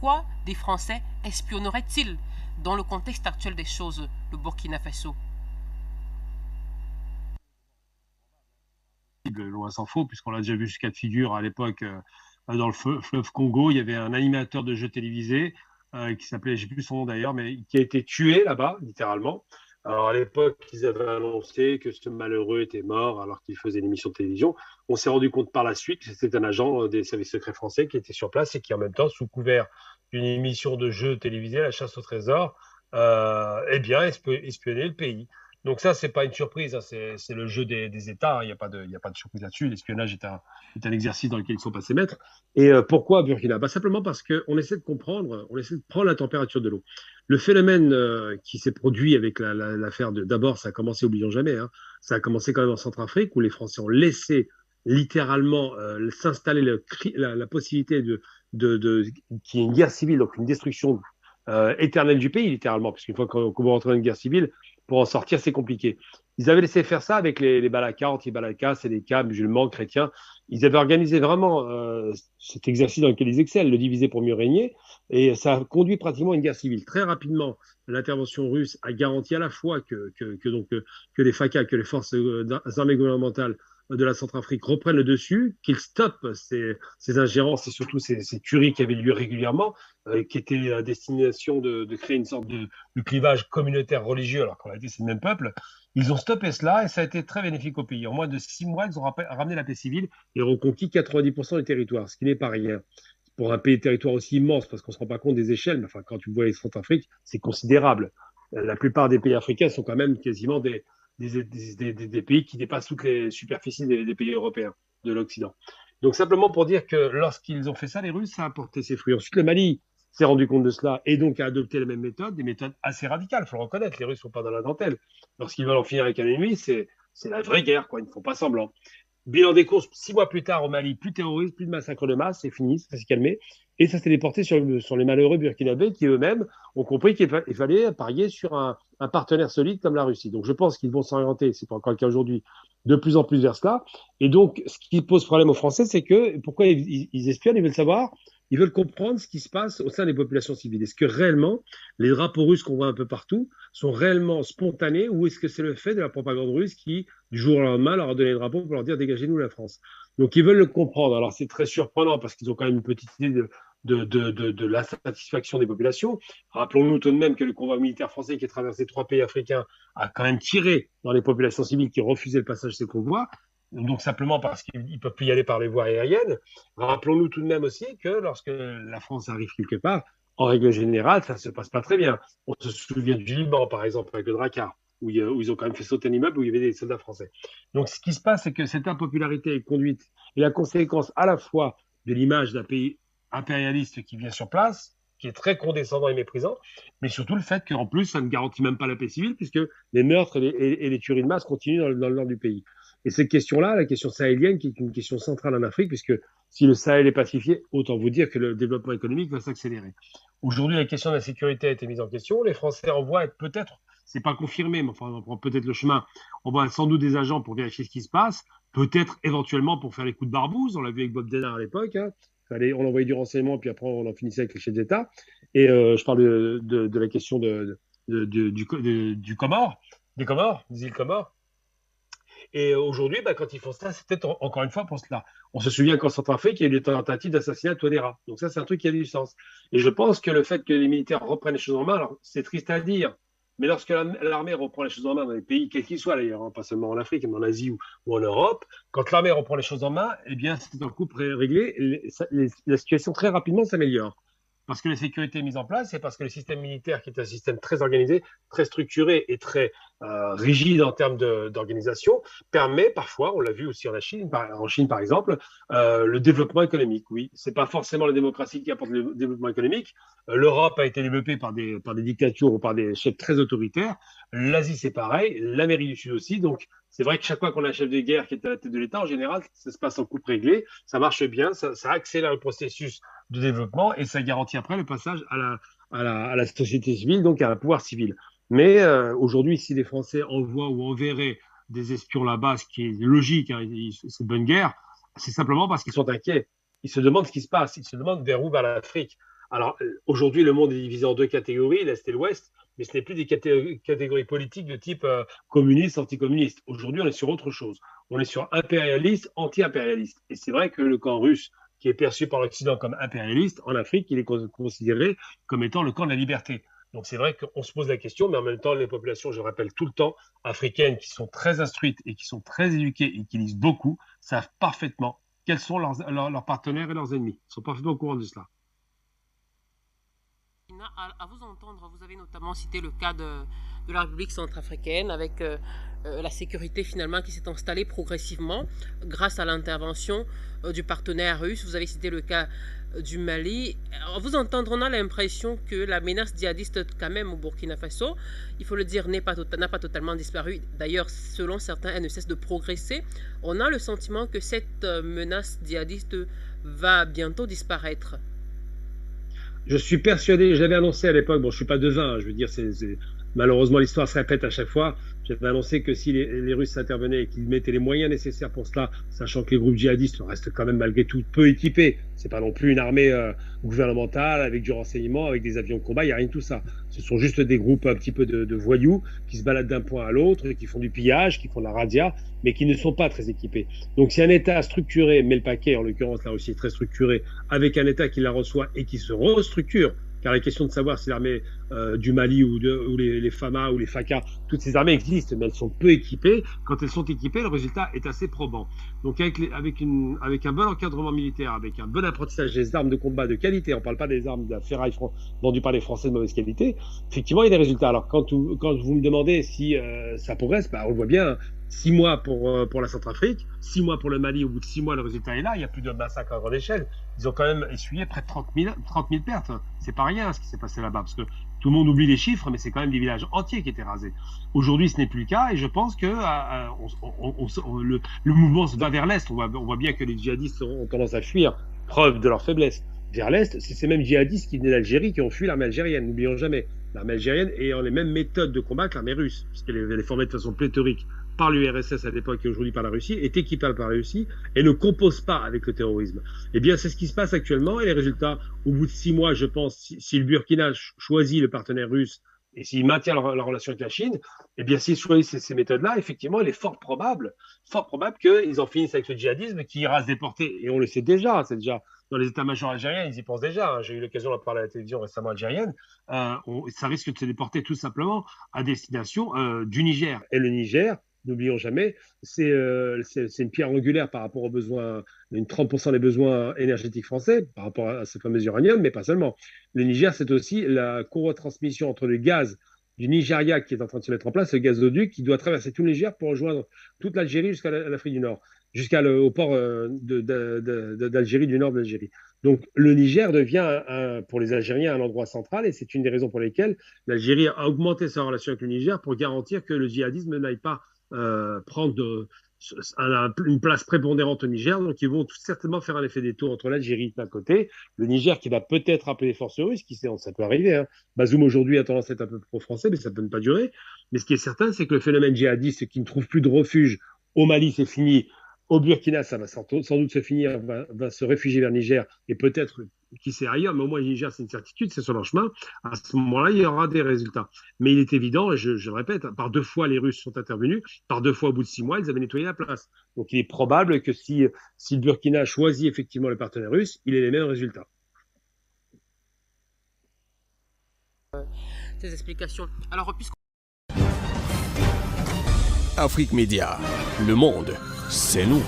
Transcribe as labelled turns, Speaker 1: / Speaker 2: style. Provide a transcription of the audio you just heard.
Speaker 1: pourquoi des Français espionneraient-ils dans le contexte actuel des choses le Burkina Faso?
Speaker 2: Loin s'en faut, puisqu'on l'a déjà vu ce cas de figure à l'époque dans le fleuve Congo. Il y avait un animateur de jeux télévisés qui s'appelait, je ne sais plus son nom d'ailleurs, mais qui a été tué là-bas, littéralement. Alors à l'époque, ils avaient annoncé que ce malheureux était mort alors qu'il faisait une émission de télévision. On s'est rendu compte par la suite que c'était un agent des services secrets français qui était sur place et qui, en même temps, sous couvert d'une émission de jeux télévisés, La chasse au trésor, eh bien, espionnait le pays. Donc ça, c'est pas une surprise, hein, c'est le jeu des États, hein, il y a pas de surprise là-dessus. L'espionnage est un exercice dans lequel ils sont passés maîtres. Et pourquoi Burkina? Bah, simplement parce qu'on essaie de comprendre, on essaie de prendre la température de l'eau. Le phénomène qui s'est produit avec l'affaire de... D'abord, ça a commencé, oublions jamais, hein, ça a commencé quand même en Centrafrique, où les Français ont laissé littéralement s'installer la possibilité qu'il y ait une guerre civile, donc une destruction éternelle du pays, littéralement, parce qu'une fois qu'on va rentrer dans une guerre civile, pour en sortir, c'est compliqué. Ils avaient laissé faire ça avec les Balaka, anti-Balaka, sénéca, musulmans, chrétiens. Ils avaient organisé vraiment cet exercice dans lequel ils excellent, le diviser pour mieux régner, et ça a conduit pratiquement à une guerre civile. Très rapidement, l'intervention russe a garanti à la fois que les FACA, que les forces armées gouvernementales de la Centrafrique reprennent le dessus, qu'ils stoppent ces ingérences et surtout ces tueries qui avaient lieu régulièrement, qui étaient à destination de créer une sorte de clivage communautaire religieux, alors qu'en réalité c'est le même peuple. Ils ont stoppé cela et ça a été très bénéfique au pays. En moins de 6 mois, ils ont ramené la paix civile et reconquis 90% du territoire, ce qui n'est pas rien pour un pays territoire aussi immense, parce qu'on ne se rend pas compte des échelles, mais enfin, quand tu vois les Centrafrique, c'est considérable. La plupart des pays africains sont quand même quasiment des pays qui dépassent toutes les superficies des pays européens de l'Occident. Donc simplement pour dire que lorsqu'ils ont fait ça, les Russes, ça a porté ses fruits. Ensuite, le Mali s'est rendu compte de cela et donc a adopté la même méthode, des méthodes assez radicales, il faut le reconnaître. Les Russes ne sont pas dans la dentelle. Lorsqu'ils veulent en finir avec un ennemi, c'est la vraie guerre, quoi. Ils ne font pas semblant. Bilan des courses, 6 mois plus tard au Mali, plus de terrorisme, plus de massacres de masse, c'est fini, ça s'est calmé. Et ça s'est déporté sur les malheureux burkinabés qui eux-mêmes ont compris qu'il fallait parier sur un partenaire solide comme la Russie. Donc je pense qu'ils vont s'orienter, c'est pas encore le cas aujourd'hui, de plus en plus vers cela. Et donc ce qui pose problème aux Français, c'est que pourquoi ils espionnent, ils veulent savoir, ils veulent comprendre ce qui se passe au sein des populations civiles. Est-ce que réellement les drapeaux russes qu'on voit un peu partout sont réellement spontanés ou est-ce que c'est le fait de la propagande russe qui, du jour au lendemain, leur a donné le drapeau pour leur dire dégagez-nous la France? Donc ils veulent le comprendre. Alors c'est très surprenant parce qu'ils ont quand même une petite idée de l'insatisfaction des populations. Rappelons-nous tout de même que le convoi militaire français qui a traversé 3 pays africains a quand même tiré dans les populations civiles qui refusaient le passage de ces convois, donc simplement parce qu'ils ne peuvent plus y aller par les voies aériennes. Rappelons-nous tout de même aussi que lorsque la France arrive quelque part, en règle générale, ça ne se passe pas très bien. On se souvient du Liban, par exemple, avec le Drakkar, où ils ont quand même fait sauter un immeuble où il y avait des soldats français. Donc ce qui se passe, c'est que cette impopularité est conduite, et la conséquence à la fois de l'image d'un pays impérialiste qui vient sur place, qui est très condescendant et méprisant, mais surtout le fait qu'en plus, ça ne garantit même pas la paix civile, puisque les meurtres et les tueries de masse continuent dans le nord du pays. Et cette question-là, la question sahélienne, qui est une question centrale en Afrique, puisque si le Sahel est pacifié, autant vous dire que le développement économique va s'accélérer. Aujourd'hui, la question de la sécurité a été mise en question. Les Français envoient peut-être, c'est pas confirmé, mais enfin, on prend peut-être le chemin, on voit sans doute des agents pour vérifier ce qui se passe, peut-être éventuellement pour faire les coups de barbouze. On l'a vu avec Bob Denard à l'époque. Hein. On envoyait du renseignement, puis après on en finissait avec les chefs d'État. Et je parle de la question du Comore, des îles Comores. Et aujourd'hui, quand ils font ça, c'est peut-être encore une fois pour cela. On se souvient qu'en Centrafrique, il y a eu des tentatives d'assassinat à Touadéra. Donc ça, c'est un truc qui a du sens. Et je pense que le fait que les militaires reprennent les choses en main, alors c'est triste à dire, mais lorsque l'armée reprend les choses en main dans les pays, quels qu'ils soient d'ailleurs, hein, pas seulement en Afrique, mais en Asie ou en Europe, quand l'armée reprend les choses en main, eh bien, c'est un coup réglé. La situation très rapidement s'améliore. Parce que la sécurité est mise en place et parce que le système militaire, qui est un système très organisé, très structuré et très rigide en termes d'organisation, permet parfois, on l'a vu aussi en Chine par exemple, le développement économique. Oui, c'est pas forcément la démocratie qui apporte le développement économique. L'Europe a été développée par des dictatures ou par des chefs très autoritaires. L'Asie, c'est pareil. L'Amérique du Sud aussi. Donc, c'est vrai que chaque fois qu'on a un chef de guerre qui est à la tête de l'État, en général, ça se passe en coupe réglée, ça marche bien, ça accélère le processus de développement et ça garantit après le passage à la société civile, donc à un pouvoir civil. Mais aujourd'hui, si les Français envoient ou enverraient des espions là-bas, ce qui est logique, hein, c'est bonne guerre, c'est simplement parce qu'ils sont inquiets. Ils se demandent ce qui se passe, ils se demandent vers où va l'Afrique. Alors aujourd'hui, le monde est divisé en deux catégories, l'Est et l'Ouest, mais ce n'est plus des catégories politiques de type communiste, anticommuniste. Aujourd'hui, on est sur autre chose. On est sur impérialiste, anti-impérialiste. Et c'est vrai que le camp russe, qui est perçu par l'Occident comme impérialiste, en Afrique, il est considéré comme étant le camp de la liberté. Donc c'est vrai qu'on se pose la question, mais en même temps, les populations, je rappelle tout le temps, africaines qui sont très instruites et qui sont très éduquées et qui lisent beaucoup, savent parfaitement quels sont leurs partenaires et leurs ennemis. Ils sont parfaitement au courant de cela.
Speaker 1: À vous entendre, vous avez notamment cité le cas de la République centrafricaine avec la sécurité finalement qui s'est installée progressivement grâce à l'intervention du partenaire russe. Vous avez cité le cas du Mali. À vous entendre, on a l'impression que la menace djihadiste quand même au Burkina Faso, il faut le dire, n'a pas totalement disparu. D'ailleurs, selon certains, elle ne cesse de progresser. On a le sentiment que cette menace djihadiste va bientôt disparaître.
Speaker 2: Je suis persuadé, j'avais annoncé à l'époque, bon, je suis pas devin, je veux dire, malheureusement, l'histoire se répète à chaque fois. J'avais annoncé que si les Russes intervenaient et qu'ils mettaient les moyens nécessaires pour cela, sachant que les groupes djihadistes restent quand même malgré tout peu équipés. C'est pas non plus une armée gouvernementale avec du renseignement, avec des avions de combat, il n'y a rien de tout ça. Ce sont juste des groupes un petit peu de voyous qui se baladent d'un point à l'autre, qui font du pillage, qui font de la razzia, mais qui ne sont pas très équipés. Donc si un État structuré met le paquet, en l'occurrence la Russie est très structurée, avec un État qui la reçoit et qui se restructure, car la question de savoir si l'armée du Mali ou les FAMA ou les FACA, toutes ces armées existent, mais elles sont peu équipées. Quand elles sont équipées, le résultat est assez probant. Donc avec un bon encadrement militaire, avec un bon apprentissage des armes de combat de qualité, on ne parle pas des armes de la ferraille vendues par les Français de mauvaise qualité, effectivement, il y a des résultats. Alors quand vous me demandez si ça progresse, on le voit bien. 6 mois pour la Centrafrique, 6 mois pour le Mali, au bout de 6 mois, le résultat est là, il n'y a plus de massacre à grande échelle. Ils ont quand même essuyé près de 30 000 pertes. C'est pas rien ce qui s'est passé là-bas, parce que tout le monde oublie les chiffres, mais c'est quand même des villages entiers qui étaient rasés. Aujourd'hui, ce n'est plus le cas, et je pense que le mouvement se va vers l'Est. On voit bien que les djihadistes ont tendance à fuir, preuve de leur faiblesse. Vers l'Est, c'est ces mêmes djihadistes qui venaient d'Algérie qui ont fui l'armée algérienne, n'oublions jamais. L'armée algérienne ayant les mêmes méthodes de combat que l'armée russe, puisqu'elle est formée de façon pléthorique par l'URSS à l'époque et aujourd'hui par la Russie, est équipable par la Russie et ne compose pas avec le terrorisme. Eh bien, c'est ce qui se passe actuellement et les résultats, au bout de 6 mois, je pense, si le Burkina choisit le partenaire russe et s'il maintient leur relation avec la Chine, eh bien, s'ils choisissent ces méthodes-là, effectivement, il est fort probable qu'ils en finissent avec le djihadisme qui ira se déporter. Et on le sait déjà, c'est déjà dans les états-majors algériens, ils y pensent déjà. Hein. J'ai eu l'occasion d'en parler à la télévision récemment algérienne. Ça risque de se déporter tout simplement à destination du Niger. Et le Niger, n'oublions jamais, c'est une pierre angulaire par rapport aux besoins, 30% des besoins énergétiques français, par rapport à ces fameux uranium, mais pas seulement. Le Niger, c'est aussi la coretransmission entre le gaz du Nigeria qui est en train de se mettre en place, le gazoduc qui doit traverser tout le Niger pour rejoindre toute l'Algérie jusqu'à l'Afrique du Nord, au port d'Algérie, du nord de l'Algérie. Donc le Niger devient, pour les Algériens, un endroit central et c'est une des raisons pour lesquelles l'Algérie a augmenté sa relation avec le Niger pour garantir que le djihadisme n'aille pas prendre une place prépondérante au Niger. Donc ils vont tout certainement faire un effet détour entre l'Algérie d'un côté, le Niger qui va peut-être appeler les forces russes, qui sait, ça peut arriver. Hein. Bazoum aujourd'hui a tendance à être un peu pro-français, mais ça peut ne pas durer. Mais ce qui est certain, c'est que le phénomène djihadiste qui ne trouve plus de refuge au Mali, c'est fini. Au Burkina, ça va sans doute se finir, va se réfugier vers Niger et peut-être qui sait ailleurs, mais au moins Niger, c'est une certitude, c'est sur leur chemin. À ce moment-là, il y aura des résultats. Mais il est évident, et je le répète, par 2 fois, les Russes sont intervenus, par 2 fois, au bout de 6 mois, ils avaient nettoyé la place. Donc, il est probable que si le Burkina choisit effectivement le partenaire russe, il ait les mêmes résultats.
Speaker 1: Ces explications. Alors,
Speaker 3: Afrique Média, le monde, c'est nous.